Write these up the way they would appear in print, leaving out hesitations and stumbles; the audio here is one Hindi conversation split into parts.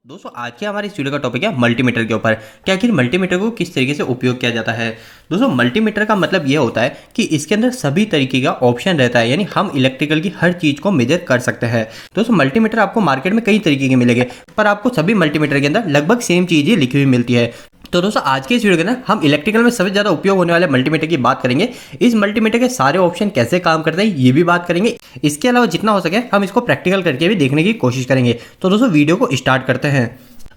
दोस्तों आज के हमारे इस वीडियो का टॉपिक है मल्टीमीटर के ऊपर कि आखिर मल्टीमीटर को किस तरीके से उपयोग किया जाता है। दोस्तों मल्टीमीटर का मतलब ये होता है कि इसके अंदर सभी तरीके का ऑप्शन रहता है, यानी हम इलेक्ट्रिकल की हर चीज को मेजर कर सकते हैं। दोस्तों मल्टीमीटर आपको मार्केट में कई तरीके के मिलेंगे, पर आपको सभी मल्टीमीटर के अंदर लगभग सेम चीज ही लिखी हुई मिलती है। तो दोस्तों आज के इस वीडियो के अंदर हम इलेक्ट्रिकल में सबसे ज़्यादा उपयोग होने वाले मल्टीमीटर की बात करेंगे। इस मल्टीमीटर के सारे ऑप्शन कैसे काम करते हैं ये भी बात करेंगे। इसके अलावा जितना हो सके हम इसको प्रैक्टिकल करके भी देखने की कोशिश करेंगे। तो दोस्तों वीडियो को स्टार्ट करते हैं।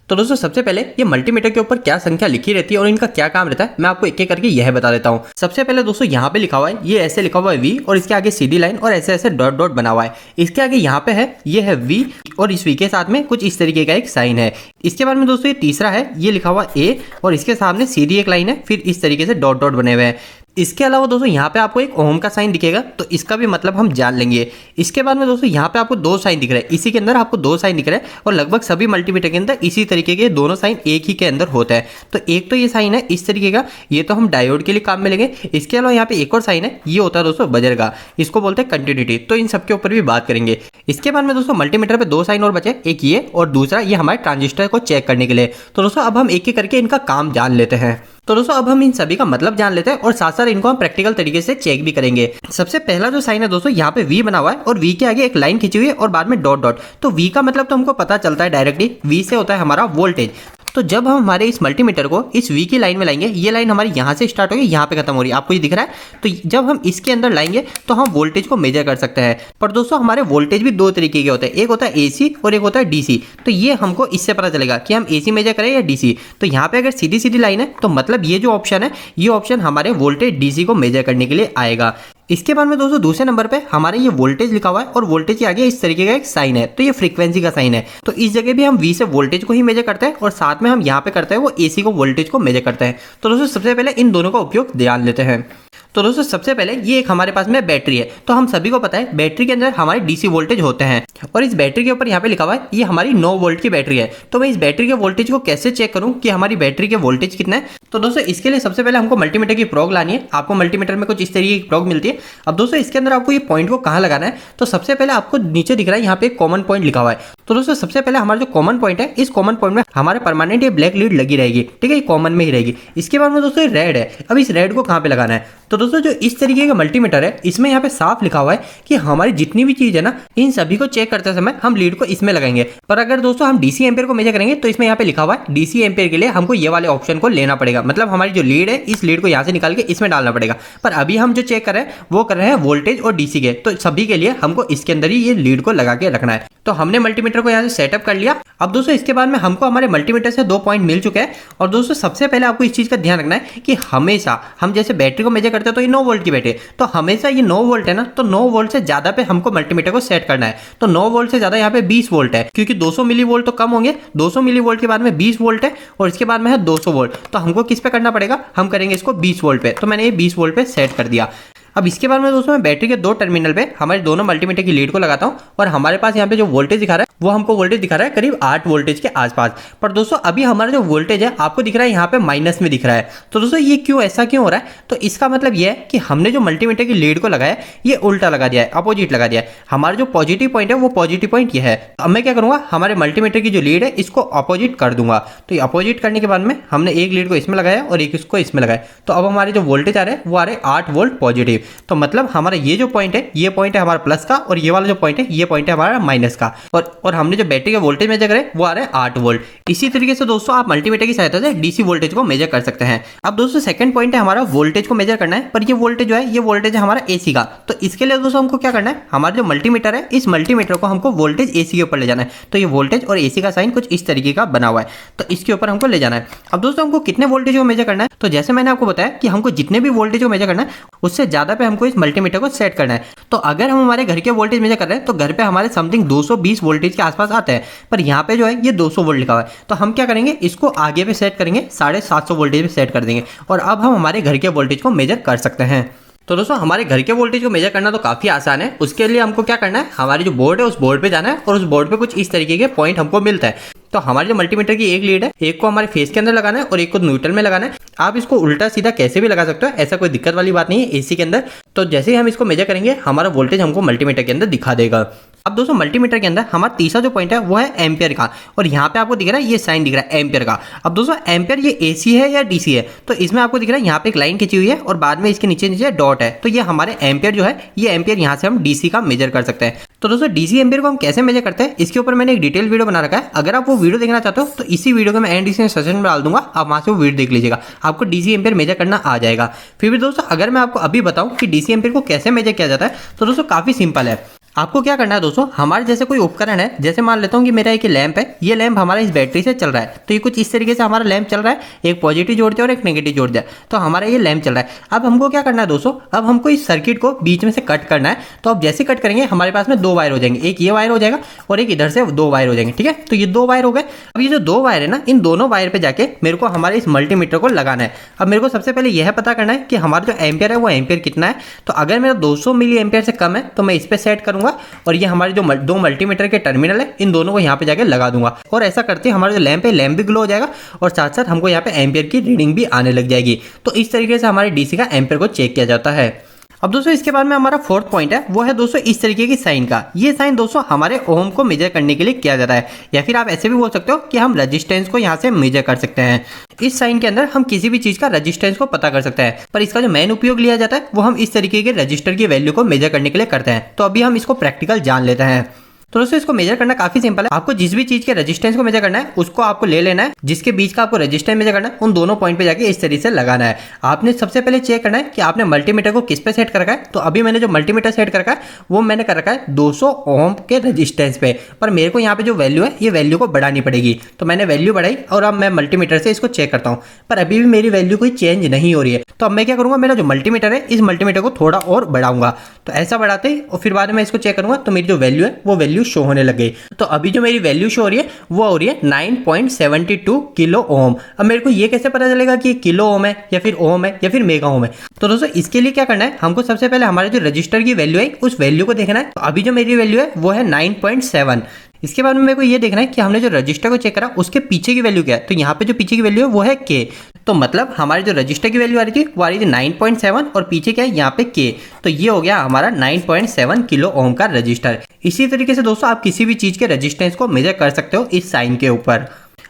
तो दोस्तों सबसे पहले ये मल्टीमीटर के ऊपर क्या संख्या लिखी रहती है और इनका क्या काम रहता है मैं आपको एक एक करके यह बता देता हूँ। सबसे पहले दोस्तों यहाँ पे लिखा हुआ है, ये ऐसे लिखा हुआ है V और इसके आगे सीधी लाइन और ऐसे ऐसे डॉट डॉट बना हुआ है। इसके आगे यहाँ पे है, ये है V और इस V के साथ में कुछ इस तरीके का एक साइन है। इसके बाद में दोस्तों ये तीसरा है, ये लिखा हुआ A और इसके सामने सीधी एक लाइन है, फिर इस तरीके से डॉट डॉट बने हुए हैं। इसके अलावा दोस्तों यहाँ पे आपको एक ओम का साइन दिखेगा, तो इसका भी मतलब हम जान लेंगे। इसके बाद में दोस्तों यहाँ पे आपको दो साइन दिख रहे हैं, इसी के अंदर आपको दो साइन दिख रहे हैं और लगभग सभी मल्टीमीटर के अंदर इसी तरीके के दोनों साइन एक ही के अंदर होता है। तो एक तो ये साइन है इस तरीके का, ये तो हम डायोड के लिए काम में लेंगे। इसके अलावा यहाँ पे एक और साइन है, ये होता है दोस्तों बजर का, इसको बोलते हैं कंटिन्यूटी। तो इन सबके ऊपर भी बात करेंगे। इसके बाद में दोस्तों मल्टीमीटर पे दो साइन और बचे, एक ये और दूसरा ये हमारे ट्रांजिस्टर को चेक करने के लिए। तो दोस्तों अब हम एक एक करके इनका काम जान लेते हैं। तो दोस्तों अब हम इन सभी का मतलब जान लेते हैं और साथ साथ इनको हम प्रैक्टिकल तरीके से चेक भी करेंगे। सबसे पहला जो साइन है दोस्तों यहाँ पे V बना हुआ है और V के आगे एक लाइन खींची हुई है और बाद में डॉट डॉट। तो V का मतलब तो हमको पता चलता है डायरेक्टली, V से होता है हमारा वोल्टेज। तो जब हम हमारे इस मल्टीमीटर को इस V की लाइन में लाएंगे, ये लाइन हमारी यहाँ से स्टार्ट होगी, यहाँ पे खत्म हो रही है, आपको ये दिख रहा है। तो जब हम इसके अंदर लाएंगे तो हम वोल्टेज को मेजर कर सकते हैं। पर दोस्तों हमारे वोल्टेज भी दो तरीके के होते हैं, एक होता है AC और एक होता है DC। तो ये हमको इससे पता चलेगा कि हम AC मेजर करें या DC। तो यहाँ पे अगर सीधी सीधी लाइन है तो मतलब ये जो ऑप्शन है, ये ऑप्शन हमारे वोल्टेज DC को मेजर करने के लिए आएगा। इसके बाद में दोस्तों दूसरे नंबर पे हमारे ये वोल्टेज लिखा हुआ है और वोल्टेज के आगे इस तरीके का एक साइन है, तो ये फ्रीक्वेंसी का साइन है। तो इस जगह भी हम V से वोल्टेज को ही मेजर करते हैं और साथ में हम यहाँ पे करते हैं वो AC को वोल्टेज को मेजर करते हैं। तो दोस्तों सबसे पहले इन दोनों का उपयोग ध्यान लेते हैं। तो दोस्तों सबसे पहले ये एक हमारे पास में बैटरी है। तो हम सभी को पता है बैटरी के अंदर हमारे DC वोल्टेज होते हैं और इस बैटरी के ऊपर यहाँ पे लिखा हुआ है ये हमारी 9 वोल्ट की बैटरी है। तो मैं इस बैटरी के वोल्टेज को कैसे चेक करूँ कि हमारी बैटरी के वोल्टेज कितना है। तो दोस्तों इसके लिए सबसे पहले हमको मल्टीमीटर की प्रोग लानी है। आपको मल्टीमीटर में कुछ इस तरीके की प्रोग मिलती है। अब दोस्तों इसके अंदर आपको ये पॉइंट को कहाँ लगाना है, तो सबसे पहले आपको नीचे दिख रहा है यहाँ पे कॉमन पॉइंट लिखा हुआ है। तो दोस्तों सबसे पहले हमारा जो कॉमन पॉइंट है, इस कॉमन पॉइंट में हमारे परमानेंट ये ब्लैक लीड लगी रहेगी, ठीक है, ये कॉमन में ही रहेगी। इसके बाद में दोस्तों रेड है, अब इस रेड को कहाँ पे लगाना है। तो दोस्तों जो इस तरीके का मल्टीमीटर है, इसमें यहाँ पे साफ लिखा हुआ है कि हमारी जितनी भी चीज है ना, इन सभी को चेक करते समय हम लीड को इसमें लगाएंगे। पर अगर दोस्तों हम DC एम्पेयर को मेजर करेंगे तो इसमें यहाँ पे लिखा हुआ है DC एम्पेयर के लिए हमको ये वाले ऑप्शन को लेना पड़ेगा। मतलब हमारी जो लीड है, इस लीड को यहाँ से निकाल के इसमें डालना पड़ेगा। पर अभी हम जो चेक कर रहे हैं वो कर रहे हैं वोल्टेज और DC के, तो सभी के लिए हमको इसके अंदर ही ये लीड को लगा के रखना है। तो हमने मल्टीमीटर को यहाँ से सेटअप कर लिया। अब दोस्तों इसके बाद में हमको हमारे मल्टीमीटर से 2 पॉइंट मिल चुके हैं। और दोस्तों सबसे पहले आपको इस चीज का ध्यान रखना है कि हमेशा हम जैसे बैटरी को मेजर करते हैं तो ये 9 वोल्ट की बैटरी, तो हमेशा ये 9 वोल्ट है ना, तो 9 वोल्ट से ज्यादा पे हमको मल्टीमीटर को सेट करना है। तो 9 वोल्ट से ज्यादा यहाँ पे 20 वोल्ट है, क्योंकि 200 मिली वोल्ट तो कम होंगे। 200 मिली वोल्ट के बाद में 20 वोल्ट है और इसके बाद में है 200 वोल्ट। तो हमको किस पे करना पड़ेगा, हम करेंगे इसको 20 वोल्ट पे। तो मैंने ये 20 वोल्ट पे सेट कर दिया। अब इसके बाद में दोस्तों मैं बैटरी के 2 टर्मिनल पे हमारे दोनों मल्टीमीटर की लीड को लगाता हूं और हमारे पास यहाँ पे जो वोल्टेज दिखा रहा है वो हमको वोल्टेज दिखा रहा है करीब 8 वोल्टेज के आसपास। पर दोस्तों अभी हमारा जो वोल्टेज है आपको दिख रहा है यहाँ पे माइनस में दिख रहा है। तो दोस्तों ये क्यों, ऐसा क्यों हो रहा है, तो इसका मतलब ये है कि हमने जो मल्टीमीटर की लीड को लगाया ये उल्टा लगा दिया है, अपोजिट लगा दिया है। हमारा जो पॉजिटिव पॉइंट है वो पॉजिटिव पॉइंट ये है। अब मैं क्या करूंगा, हमारे मल्टीमीटर की जो लीड है इसको अपोजिट कर दूंगा। तो ये अपोजिट करने के बाद में हमने एक लीड को इसमें लगाया और एक इसको इसमें लगाया। तो अब हमारे जो वोल्टेज आ रहे हैं वो आ रहे 8 वोल्ट पॉजिटिव। तो मतलब हमारा ये जो पॉइंट है, ये पॉइंट है हमारा प्लस का और ये वाला जो पॉइंट है, ये पॉइंट है हमारा माइनस का। और हमने जो बैटरी के वोल्टेज मेजर करे वो आ रहे हैं 8 वोल्ट। इसी तरीके से दोस्तों आप मल्टीमीटर की सहायता से DC वोल्टेज को मेजर कर सकते हैं। अब दोस्तों सेकंड पॉइंट है हमारा वोल्टेज को मेजर करना है, पर ये वोल्टेज जो है ये वोल्टेज है हमारा AC का। तो इसके लिए दोस्तों हमको क्या करना है, हमारा जो मल्टीमीटर है इस मल्टीमीटर को हमको वोल्टेज AC के ऊपर ले जाना है। तो ये वोल्टेज और AC का साइन कुछ इस तरीके का बना हुआ है, तो इसके ऊपर हमको ले जाना है। अब दोस्तों हमको कितने वोल्टेज को मेजर करना है, तो जैसे मैंने आपको बताया कि हमको जितने भी वोल्टेज को मेजर करना है उससे ज्यादा पे हमको इस मल्टीमीटर को सेट करना है। तो अगर हम हमारे घर के वोल्टेज मेजर कर रहे हैं तो घर पे हमारे समथिंग 220 वोल्टेज के आसपास आते हैं, पर यहाँ पे जो है ये 200 वोल्ट लिखा हुआ है। तो हम क्या करेंगे, इसको आगे पे सेट करेंगे, 750 वोल्टेज पे सेट कर देंगे और अब हम हमारे घर के वोल्टेज को मेजर कर सकते हैं। तो दोस्तों हमारे घर के वोल्टेज को मेजर करना तो काफी आसान है। उसके लिए हमको क्या करना है, हमारी जो बोर्ड है उस बोर्ड पे जाना है और उस बोर्ड पे कुछ इस तरीके के पॉइंट हमको मिलता है। तो हमारे जो मल्टीमीटर की एक लीड है, एक को हमारे फेस के अंदर लगाना है और एक को न्यूट्रल में लगाना है। आप इसको उल्टा सीधा कैसे भी लगा सकते हो, ऐसा कोई दिक्कत वाली बात नहीं है AC के अंदर। तो जैसे ही हम इसको मेजर करेंगे हमारा वोल्टेज हमको मल्टीमीटर के अंदर दिखा देगा। अब दोस्तों मल्टीमीटर के अंदर हमारा तीसरा जो पॉइंट है वो है एम्पियर का, और यहाँ पे आपको दिख रहा है ये साइन दिख रहा है एम्पियर का। अब दोस्तों एम्पियर ये एसी है या डीसी है, तो इसमें आपको दिख रहा है यहाँ पे एक लाइन खींची हुई है और बाद में इसके नीचे नीचे डॉट है, तो ये हमारे एम्पियर जो है ये एम्पियर यहाँ से हम डीसी का मेजर कर सकते हैं। तो दोस्तों डीसी एम्पियर को हम कैसे मेजर करते हैं इसके ऊपर मैंने एक डिटेल वीडियो बना रखा है, अगर आप वो वीडियो देखना चाहते हो तो इसी वीडियो को मैं एंड डिस्क्रिप्शन में डाल दूंगा, आप वहां से वो वीडियो देख लीजिएगा, आपको डीसी एम्पियर मेजर करना आ जाएगा। फिर भी दोस्तों अगर मैं आपको अभी बताऊं कि डीसी एम्पियर को कैसे मेजर किया जाता है तो दोस्तों काफी सिंपल है। आपको क्या करना है दोस्तों, हमारे जैसे कोई उपकरण है, जैसे मान लेता हूँ कि मेरा एक लैंप है, ये लैंप हमारा इस बैटरी से चल रहा है, तो ये कुछ इस तरीके से हमारा लैंप चल रहा है, एक पॉजिटिव जोड़ दिया और एक नेगेटिव जोड़ दिया, तो हमारा ये लैंप चल रहा है। अब हमको क्या करना है दोस्तों, अब हमको इस सर्किट को बीच में से कट करना है, तो अब जैसे कट करेंगे हमारे पास में दो वायर हो जाएंगे, एक ये वायर हो जाएगा और एक इधर से दो वायर हो जाएंगे, ठीक है। तो ये दो वायर हो गए। अब ये जो दो वायर है ना, इन दोनों वायर पे जाके मेरे को हमारे इस मल्टीमीटर को लगाना है। अब मेरे को सबसे पहले यह पता करना है कि हमारा जो एम्पियर है वो एम्पियर कितना है, तो अगर मेरा 200 मिली एम्पियर से कम है तो मैं इस पे सेट करूंगा और ये हमारे जो दो मल्टीमीटर के टर्मिनल है इन दोनों को यहाँ पे जाके लगा दूंगा, और ऐसा करते हमारा जो लैंप है लैंप भी ग्लो हो जाएगा और साथ साथ हमको यहाँ पे एम्पियर की रीडिंग भी आने लग जाएगी। तो इस तरीके से हमारे डीसी का एम्पियर को चेक किया जाता है। अब दोस्तों इसके बाद में हमारा फोर्थ पॉइंट है वो है दोस्तों इस तरीके की साइन का। ये साइन दोस्तों हमारे ओम को मेजर करने के लिए किया जाता है, या फिर आप ऐसे भी बोल सकते हो कि हम रेजिस्टेंस को यहाँ से मेजर कर सकते हैं। इस साइन के अंदर हम किसी भी चीज का रेजिस्टेंस को पता कर सकते हैं, पर इसका जो मेन उपयोग लिया जाता है वो हम इस तरीके के रजिस्टर की वैल्यू को मेजर करने के लिए करते हैं। तो अभी हम इसको प्रैक्टिकल जान लेते हैं। तो दोस्तों इसको मेजर करना काफी सिंपल है, आपको जिस भी चीज के रेजिस्टेंस को मेजर करना है उसको आपको ले लेना है, जिसके बीच का आपको रेजिस्टेंस मेजर करना है उन दोनों पॉइंट पे जाके इस तरीके से लगाना है। आपने सबसे पहले चेक करना है कि आपने मल्टीमीटर को किस पे सेट कर रखा है। तो अभी मैंने जो मल्टीमीटर सेट कर रखा है वो मैंने कर रखा है 200 ओम के रेजिस्टेंस पे, पर मेरे को यहाँ पे जो वैल्यू है ये वैल्यू को बढ़ानी पड़ेगी, तो मैंने वैल्यू बढ़ाई और अब मैं मल्टीमीटर से इसको चेक करता हूँ, पर अभी भी मेरी वैल्यू कोई चेंज नहीं हो रही है। तो अब मैं क्या करूंगा, मेरा जो मल्टीमीटर है इस मल्टीमीटर को थोड़ा और बढ़ाऊंगा, तो ऐसा बढ़ाते ही और फिर बाद में इसको चेक करूंगा तो मेरी जो वैल्यू है वो वैल्यू शो होने लग गई। तो अभी जो मेरी वैल्यू शो हो रही है वो हो रही है 9.72 किलो ओम। अब मेरे को ये कैसे पता चलेगा कि ये किलो ओम है या फिर ओम है या फिर मेगा ओम है। तो दोस्तों इसके लिए क्या करना है, हमको सबसे पहले हमारे जो रजिस्टर की वैल्यू है उस वैल्यू को देखना है। तो अभी जो मेरी वैल्यू है वो है 9.7। इसके बाद में मेरे को ये देखना है कि हमने जो रजिस्टर को चेक करा उसके पीछे की वैल्यू क्या है। तो यहाँ पे जो पीछे की वैल्यू है वो है के, तो मतलब हमारे जो रजिस्टर की वैल्यू आ रही थी वो आ रही थी 9.7 और पीछे क्या है यहाँ पे के, तो ये हो गया हमारा 9.7 किलो ओम का रजिस्टर। इसी तरीके से दोस्तों आप किसी भी चीज के रजिस्टेंस को मेजर कर सकते हो इस साइन के ऊपर।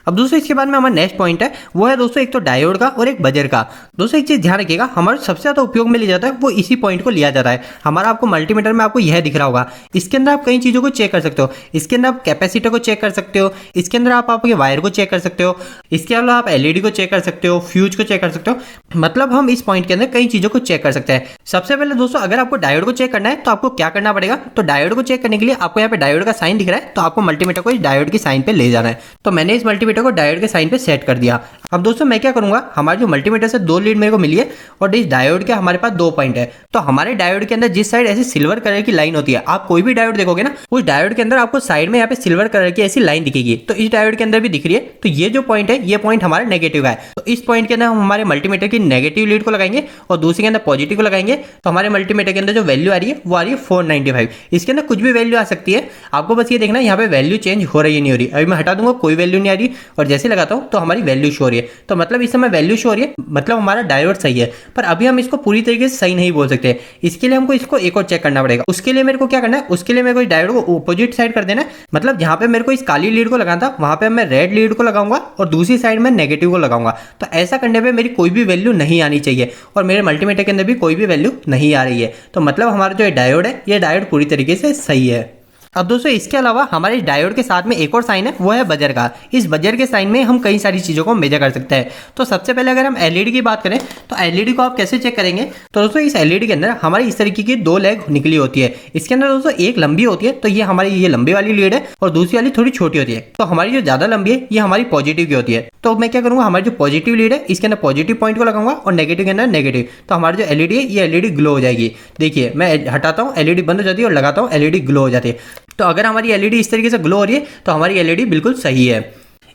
अब दोस्तों इसके बाद में हमारा नेक्स्ट पॉइंट है वो है दोस्तों एक तो डायोड का और एक बजर का। दोस्तों एक चीज ध्यान रखिएगा, हमारे सबसे ज्यादा उपयोग में लिया जाता है वो इसी पॉइंट को लिया जाता है। हमारा आपको मल्टीमीटर में आपको यह दिख रहा होगा, इसके अंदर आप कई चीजों को चेक कर सकते हो। इसके अंदर आप कैपेसिटर को चेक कर सकते हो, इसके अंदर आप आपके वायर को चेक कर सकते हो, इसके अलावा आप एलईडी को चेक कर सकते हो, फ्यूज को चेक कर सकते हो। मतलब हम इस पॉइंट के अंदर कई चीजों को चेक कर सकते हैं। सबसे पहले दोस्तों अगर आपको डायोड को चेक करना है तो आपको क्या करना पड़ेगा, तो डायोड को चेक करने के लिए आपको यहाँ पे डायोड का साइन दिख रहा है, तो आपको मल्टीमीटर को इस डायोड की साइन पे ले जाना है। तो मैंने इस मल्टीमीटर को डायोड के साइन पे सेट कर दिया। अब दोस्तों मैं क्या करूंगा, हमारे जो मल्टीमीटर से दो लीड मेरे को मिली है और इस डायोड के हमारे पास दो पॉइंट है। तो हमारे डायोड के अंदर जिस साइड ऐसी सिल्वर कलर की लाइन होती है, आप कोई भी डायोड देखोगे ना उस डायोड के अंदर आपको साइड में यहाँ पे सिल्वर कलर की ऐसी लाइन दिखेगी, तो इस डायोड के अंदर भी दिख रही है। तो ये जो पॉइंट है ये पॉइंट हमारा नेगेटिव का है, तो इस पॉइंट के अंदर हम हमारे मल्टीमीटर की नेगेटिव लीड को लगाएंगे और दूसरे के अंदर पॉजिटिव को लगाएंगे। तो हमारे मल्टीमीटर के अंदर जो वैल्यू आ रही है वो आ रही है 495। इसके अंदर कुछ भी वैल्यू आ सकती है, आपको बस ये देखना है यहाँ पे वैल्यू चेंज हो रही है नहीं हो रही। अभी मैं हटा दूंगा, कोई वैल्यू नहीं आ रही और जैसे लगाता हूँ तो हमारी वैल्यू शो हो रही है। तो मतलब इस समय वैल्यू शो हो रही है, मतलब हमारा डायोड सही है। पर अभी हम इसको पूरी तरीके से सही नहीं बोल सकते, इसके लिए हमको इसको एक और चेक करना पड़ेगा। उसके लिए मेरे को क्या करना है, उसके लिए मेरे को डायोड को अपोजिट साइड कर देना है। मतलब जहां पे मेरे को इस काली लीड को लगाना था वहां पे मैं रेड लीड को लगाऊंगा और दूसरी साइड में नेगेटिव को लगाऊंगा। तो ऐसा करने पे मेरी कोई भी वैल्यू नहीं आनी चाहिए और मेरे मल्टीमीटर के अंदर भी कोई भी वैल्यू नहीं आ रही है। तो मतलब हमारा जो डायोड है ये डायोड पूरी तरीके से सही है। अब दोस्तों इसके अलावा हमारे डायोड के साथ में एक और साइन है वो है बजर का। इस बजर के साइन में हम कई सारी चीज़ों को मेजर कर सकते हैं। तो सबसे पहले अगर हम एलईडी की बात करें तो एलईडी को आप कैसे चेक करेंगे, तो दोस्तों इस एलईडी के अंदर हमारी इस तरीके की दो लेग निकली होती है। इसके अंदर दोस्तों एक लंबी होती है, तो ये हमारी ये लंबी वाली लीड है और दूसरी वाली थोड़ी छोटी होती है। तो हमारी जो ज़्यादा लंबी है ये हमारी पॉजिटिव की होती है। तो मैं क्या करूँगा, हमारी जो पॉजिटिव लीड है इसके अंदर पॉजिटिव पॉइंट को लगाऊंगा और नेगेटिव के अंदर नेगेटिव। तो हमारी जो एलईडी है ये एलईडी ग्लो हो जाएगी। देखिए मैं हटाता हूँ, एलईडी बंद हो जाती है और लगाता हूँ, एलईडी ग्लो हो जाती है। तो अगर हमारी एलईडी इस तरीके से ग्लो हो रही है तो हमारी एलईडी बिल्कुल सही है।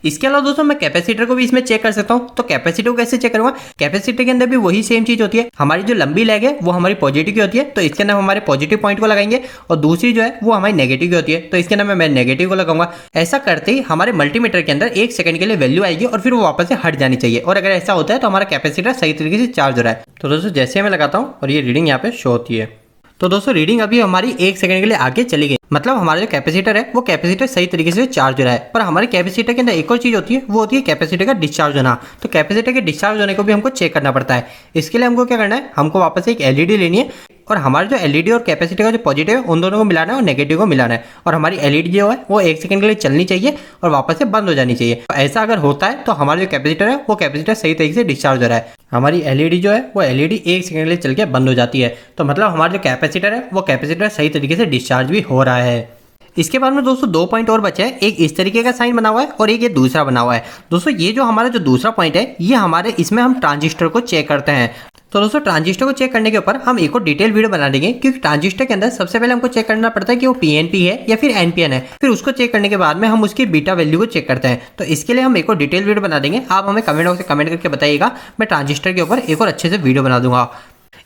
इसके अलावा दोस्तों मैं कैपेसिटर को भी इसमें चेक कर सकता हूँ। तो कैपेसिटर को कैसे चेक करूंगा, कैपेसिटर के अंदर भी वही सेम चीज होती है। हमारी जो लंबी लेग है वो हमारी पॉजिटिव की होती है, तो इसके अंदर हम हमारे पॉजिटिव पॉइंट को लगाएंगे और दूसरी जो है वो हमारी नेगेटिव की होती है, तो इसके अंदर मैं नेगेटिव को लगाऊंगा। ऐसा करते ही हमारे मल्टीमीटर के अंदर एक सेकंड के लिए वैल्यू आएगी और फिर वो वापस से हट जानी चाहिए। और अगर ऐसा होता है तो हमारा कैपेसिटर सही तरीके से चार्ज हो रहा है। तो दोस्तों जैसे मैं लगाता हूँ और ये रीडिंग यहाँ पे शो होती है। तो दोस्तों रीडिंग अभी हमारी 1 सेकंड के लिए आगे चली गई, मतलब हमारा जो कैपेसिटर है वो कैपेसिटर सही तरीके से चार्ज हो रहा है। पर हमारे कैपेसिटर के अंदर एक और चीज होती है, वो होती है कैपेसिटर का डिस्चार्ज होना। तो कैपेसिटर के डिस्चार्ज होने को भी हमको चेक करना पड़ता है। इसके लिए हमको क्या करना है, हमको वापस से एक एलईडी लेनी है और हमारे जो एलईडी और कैपेसिटर का जो पॉजिटिव है उन दोनों को मिलाना है और नेगेटिव को मिलाना है। और हमारी एलईडी जो है वो 1 सेकंड के लिए चलनी चाहिए और वापस से बंद हो जानी चाहिए। तो ऐसा अगर होता है तो हमारा जो कैपेसिटर है वो कैपेसिटर सही तरीके से डिस्चार्ज हो रहा है। हमारी एलईडी जो है वो एलईडी 1 सेकंड के लिए चल के बंद हो जाती है। तो मतलब हमारा जो कैपेसिटर है वो कैपेसिटर सही तरीके से डिस्चार्ज भी हो रहा है। इसके बाद में दोस्तों 2 पॉइंट और बचे हैं, एक इस तरीके का साइन बना हुआ है और एक ये दूसरा बना हुआ है। दोस्तों ये जो हमारा जो दूसरा पॉइंट है ये हमारे इसमें हम ट्रांजिस्टर को चेक करते हैं। तो दोस्तों ट्रांजिस्टर को चेक करने के ऊपर हम एक और डिटेल वीडियो बना देंगे, क्योंकि ट्रांजिस्टर के अंदर सबसे पहले हमको चेक करना पड़ता है कि वो पीएनपी है या फिर एनपीएन है। फिर उसको चेक करने के बाद में हम उसकी बीटा वैल्यू को चेक करते हैं। तो इसके लिए हम एक और डिटेल वीडियो बना देंगे। आप हमें कमेंट बॉक्स में कमेंट करके बताइएगा, मैं ट्रांजिस्टर के ऊपर एक और अच्छे से वीडियो बना दूंगा।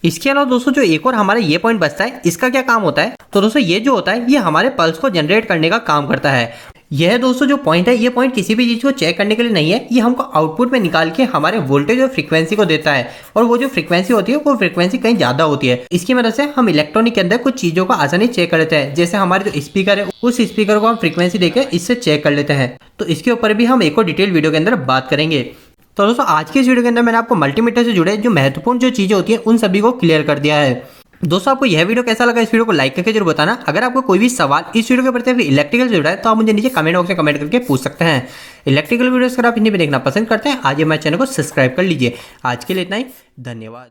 इसके अलावा दोस्तों जो एक और हमारा ये पॉइंट बचता है, इसका क्या काम होता है, तो दोस्तों ये जो होता है ये हमारे पल्स को जनरेट करने का काम करता है। यह दोस्तों जो पॉइंट है, ये पॉइंट किसी भी चीज को चेक करने के लिए नहीं है, ये हमको आउटपुट में निकाल के हमारे वोल्टेज और फ्रीक्वेंसी को देता है। और वो जो फ्रीक्वेंसी होती है वो फ्रीक्वेंसी कहीं ज्यादा होती है। इसकी मदद से हम इलेक्ट्रॉनिक के अंदर कुछ चीजों को आसानी चेक कर लेते हैं। जैसे हमारे जो स्पीकर है उस स्पीकर को हम फ्रीक्वेंसी देकर इससे चेक कर लेते हैं। तो इसके ऊपर भी हम एक और डिटेल वीडियो के अंदर बात करेंगे। तो दोस्तों आज के इस वीडियो के अंदर मैंने आपको मल्टीमीटर से जुड़े जो महत्वपूर्ण जो चीजें होती हैं उन सभी को क्लियर कर दिया है। दोस्तों आपको यह वीडियो कैसा लगा, इस वीडियो को लाइक करके जरूर बताना। अगर आपको कोई भी सवाल इस वीडियो के प्रति इलेक्ट्रिकल से जुड़ा है तो आप मुझे नीचे कमेंट बॉक्स में कमेंट करके पूछ सकते हैं। इलेक्ट्रिकल वीडियोस अगर आप हिंदी में देखना पसंद करते हैं, आज हमारे चैनल को सब्सक्राइब कर लीजिए। आज के लिए इतना ही, धन्यवाद।